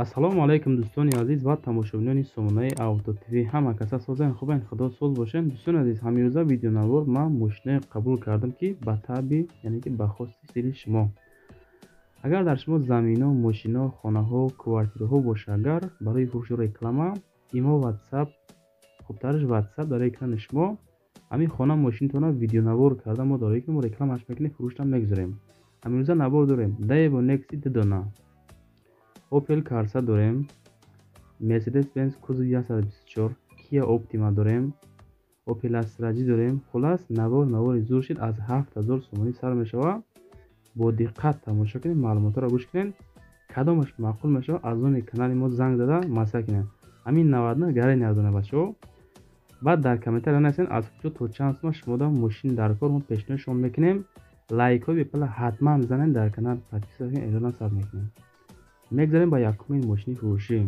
ассалому алайкум дӯстони азиз ва тамошобинони сомонаи Авто ТВ. Ҳама каса созаен хубен, худо соз бошен. Дӯстони азиз, ҳамирӯза видеонавор ман мошиное қабул кардам ки ба таби, яъне ки ба хости дили шумо. Агар дар шумо заминҳо, мошинҳо, хонаҳо, квартираҳо бошад, агар барои фурӯши реклама, имо WhatsApp, хубтараш WhatsApp дар экрани шумо ҳамин хона мошинтона видеонавор карда мо дорем ки мо рекламаш мекунем, фурӯштам мегузорем. Ҳамирӯза навор дорем Daewoo Nexi 2 дона, Opel Corsa дорем, Mercedes-Benz кузов 124, Kia Optima дорем, Opel Astra G дорем. Хулас навори зур шид аз 7000 сомонӣ сар мешава. Бо диққат тамошо кунед, маълумотро гӯш кунед. Кадомаш маъқул мешава, аз они канали мо занг зада масъала кунед. Ҳамин 99 гаре нардона бачаҳо. Баъд дар комментария нависен аз куҷо то чанд сома шумо да мошин дар кор, мо пешниҳод шумо мекунем. Лайкҳои бепала ҳатман занед, дар канал подписка кунед, эълонам сабт мекунем. Мегзарем ба якумин мошини фурӯшӣ.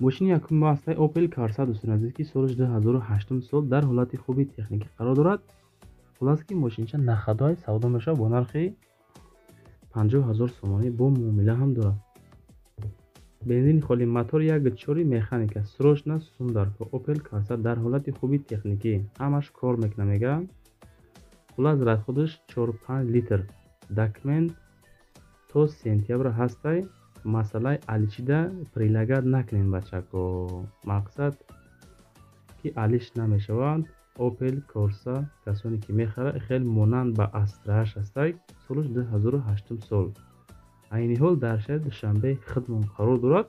мошини якуми мо ҳастаи Opel Corsa дӯстони азиз ки соли 2008 сол дар ҳолати хуби техникӣ қарор дорад. хулас ки мошинча нахадой савдо мешавад бо нархи 50000 сомонӣ, бо муомила ҳам дорад. бензини холи, мотор 1.4 механика, срочна сумдарка. Opel Corsa дар ҳолати хуби техникӣ, ҳамаш кор мекунад мегӯям. хулас расходаш 4-5 литр. документ то сентябр ҳастай. масъалаи алишида прилагат накунед бачако. мақсад ки алиш намешаванд. Opel Corsa касоне ки мехарад хеле монанд ба Astraаш ҳастай. соли 2008 сол. айни ҳол дар шаҳри Душанбе хидмон қарор дорад.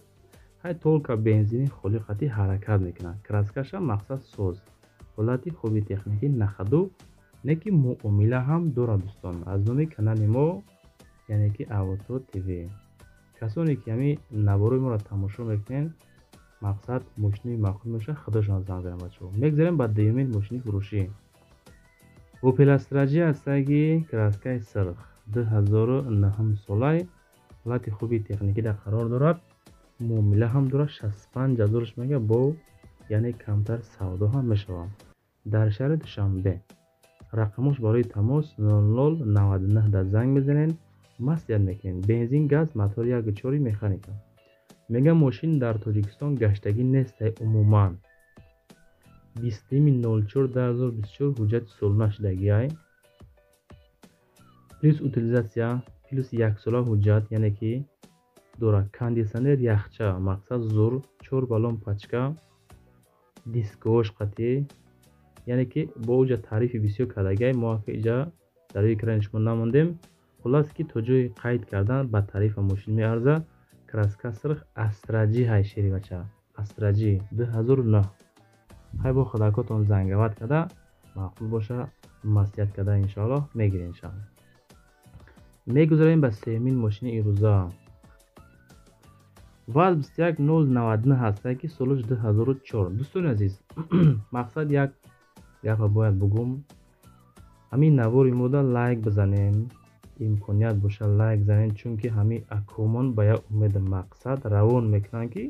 ҳай толка бензини холи қатъи ҳаракат мекунад. краскаша мақсад соз. ҳолати хуби техникӣ нахаду неки муомила ҳам дорад дӯстон. аз номи канали мо, яъне ки Авто ТВ. касоне ки ҳамин наворои моро тамошо мекунед, мақсад мошини маъқул мешавад, худошон занг занед бачаҳо. мегзарем ба дуюмин мошини фурӯшӣ. Opel Astra G ҳастаги краскаи сирх 2009 солай. ҳолати хуби техникида қарор дорад. муомила ҳам дорад. 65000 мега бо, яъне камтар савдо ҳам мешавад. дар шаҳри Душанбе. рақамош барои тамос 0099 да занг мезанед, маслиҳат мекунед. бензин, газ, мотор 1.4 механика. мега мошин дар Тоҷикистон гаштагӣ нестай умуман. 20.04.2024 ҳуҷҷати солона шудагиай. плюс утилизатсия, плюс яксола ҳуҷҷат, яъне ки дорад кондисионер, яхча, мақсад зур, 4 баллон пачка, дисковош қатъӣ, яъне ки бо уҷа таърифи бисёр кардагиай. мо иҷа дар экрани шумо намондем. хулас ки то ҷои қайд кардан ба таърифа мошин меарзад. краска сирх Astra G ҳай шери бача. Astra G 2009. ҳай бо худакотон зангават карда маъқул боша, маслиҳат карда иншоаллоҳ мегирем иншоаллоҳ. мегузарем ба сеюмин мошини ирӯза. ВАЗ 21099 ҳастае ки соли 2004. дӯстони азиз, мақсад як гапа бояд бугум. ҳамин навори мода лайк бизанем, имконият боша лайк занед, чунки ҳамин акумон ба як умеди мақсад равон мекунанд ки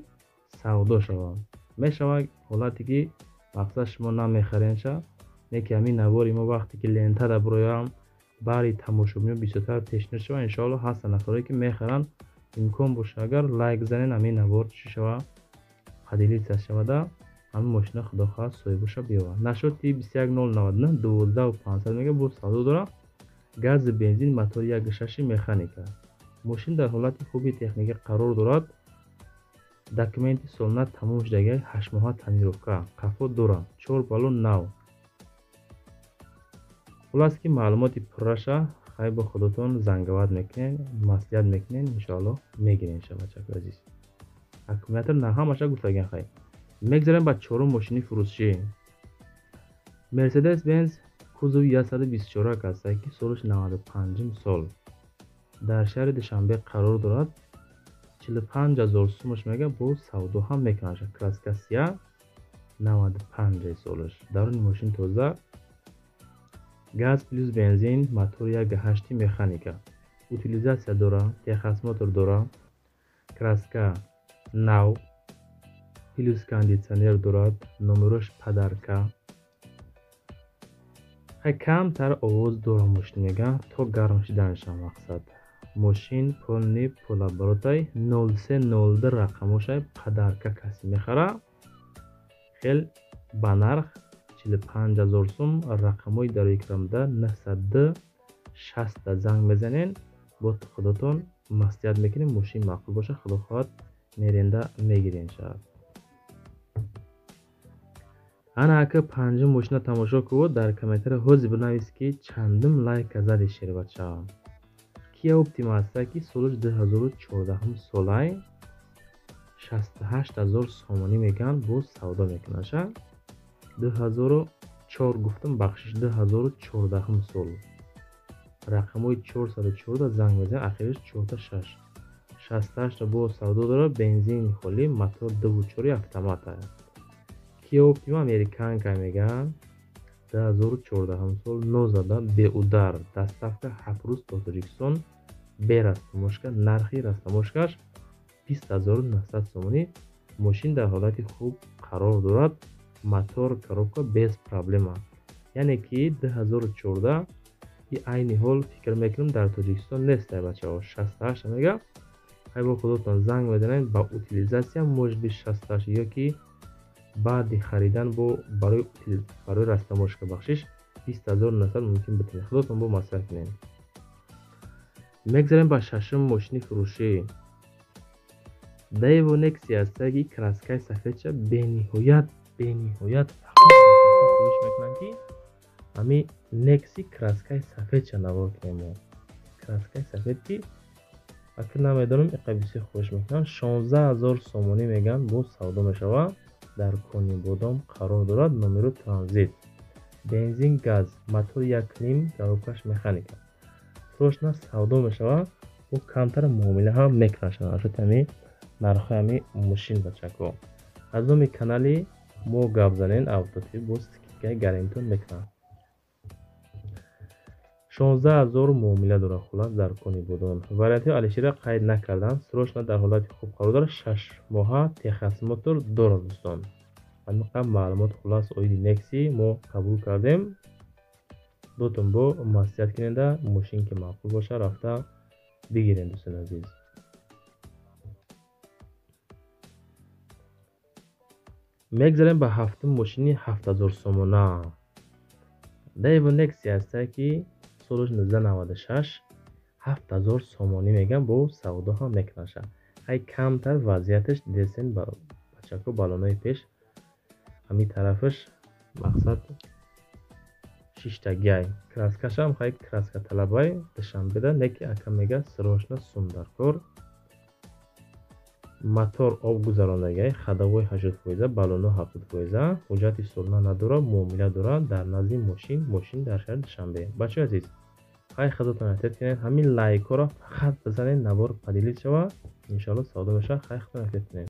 савдо шаванд. мешавад ҳолате ки мақсад шумо намехаренша, неки ҳамин навори мо вақте ки лентада бироям баъри тамошобинон бисёртар пешниҳод шавад. иншоаллоҳ ҳастанд нафаре ки мехаранд. имкон боша агар лайк занед, ҳамин навор чӣ шава, падилитсия шавада, ҳамин мошина худохоҳ соҳибоша биёвад. нашоти 21099 12500 мега бо савдо дорад. гази бензин, мотор 1.6 механика. мошин дар ҳолати хуби техникӣ қарор дорад. документи солона тамом шудагиай, 8 моҳа танировка, қафо дорад, 4 баллон нав. хулас ки маълумоти пурраша хай бо худотон зангават мекунед, маслиҳат мекунед, иншоаллоҳ мегирем шабачаҳои азиз. аккумулятор на ҳамаша гуфтагиам. хай мегзарем ба чорум мошини фурӯшӣ. Mercedes-Benz кузови 124 ҳастае ки соли 95 сол. дар шаҳри Душанбе қарор дорад. 45000 сомаш мега бо савдо ҳам мекунад. краска сия 95 солаш. дарони мошин тоза. газ плюс бензин, мотор 1.8 механика. утилизатсия дора, техосмотр дора. краска нав, плюс кондитсионер дорад. номерош падарка. ҳай камтар овоз дора мошин мега то гарм шиданашам мақсад. мошин полни пула баротай 0302 рақамошай падарка каси мехара хел ба нарх 45 000 сум рақамои дарои кирамда 902 60 занг мезанен бо худотон маслиҳат мекунем мошин маъқул боша худо хоҳад меренда мегирем шавад. ана ака панҷум мошина тамошо куд дар комментари ҳозир бинавис ки чандум лайка зади шербача Kia Optima аста ки соли 2014 солай 68 000 сомонӣ меган бо савдо мекунаша 2004 гуфтам бахшиш 2014 сол рақамои 414 занг мезанем ахириш 46 68 бо савдо дора бензини холӣ мотор 2.4 автомат аст. Kia Optima американка меган 2014 сол нозада беудар доставка 7 рӯз то Тоҷикистон бе растамошка нархи растамошкаш 20900 сомонӣ мошин дар ҳолати хуб қарор дорад мотор коробка без проблема яъне ки 2014 и айни ҳол фикр мекунам дар Тоҷикистон нест бачаҳо 68 мега ҳай бо худотон занг мезанед ба утилизация может быть 68 ёки баъди харидан бо барои растамошка бахшиш 20900 мумкин битонед худотон бо маслиҳат кунед. мегзарем ба шашум мошини фурӯшӣ Daewoo Nexi аста ки краскаи сафедша бениҳоят фурӯш мекунанд ки ами Nexi краскаи сафедша навор кунем краскаи сафед ки акр намедонам иқа бисёр фурӯш мекунанд 16000 сомонӣ меган бо савдо мешавад дар кони бодом қарор дорад номеру транзит бензин газ мотор 1.5 коробкаш механика фурӯшна савдо мешавад бо камтар муомила ҳам мекунанд шутами нархами мошин бачако аз номи канали мо гап занен автотип бо скидкаи гарантион мекунад 16000 муомила дора хулас дар кони бодон варианти алишира қайд накардан срочно дар ҳолати хуб қарор дора 6 моҳа техас мотор дорад дӯстон ҳамиқа маълумот хулас оиди Nexi мо қабул кардем дутон бо маслиҳат куненда мошин ки маъқул боша рафта бигирем дӯстони азиз. мегзарем ба ҳафтум мошини 7000 сомона Daewoo Nexi аста ки соли 1996 7000 сомонӣ меган бо савдо ҳам мекунаша ҳай камтар вазъияташ десен бачако балонои пеш ҳами тарафаш мақсад шиштагиай краскашам хай краска талабай душанбеда неки ака мега срочно сундаркор мотор обгузаронагиай ходовой 80% балоно 70% ҳуҷҷати солона надора муомила дора дар назди мошин дар шаҳри душанбе бачаҳои азиз хай худотон эҳтиёт кунед ҳамин лайкҳоро фақат бизанед навор падилид шава иншоалло савдо мешавад хай худотон эҳтиёт кунед.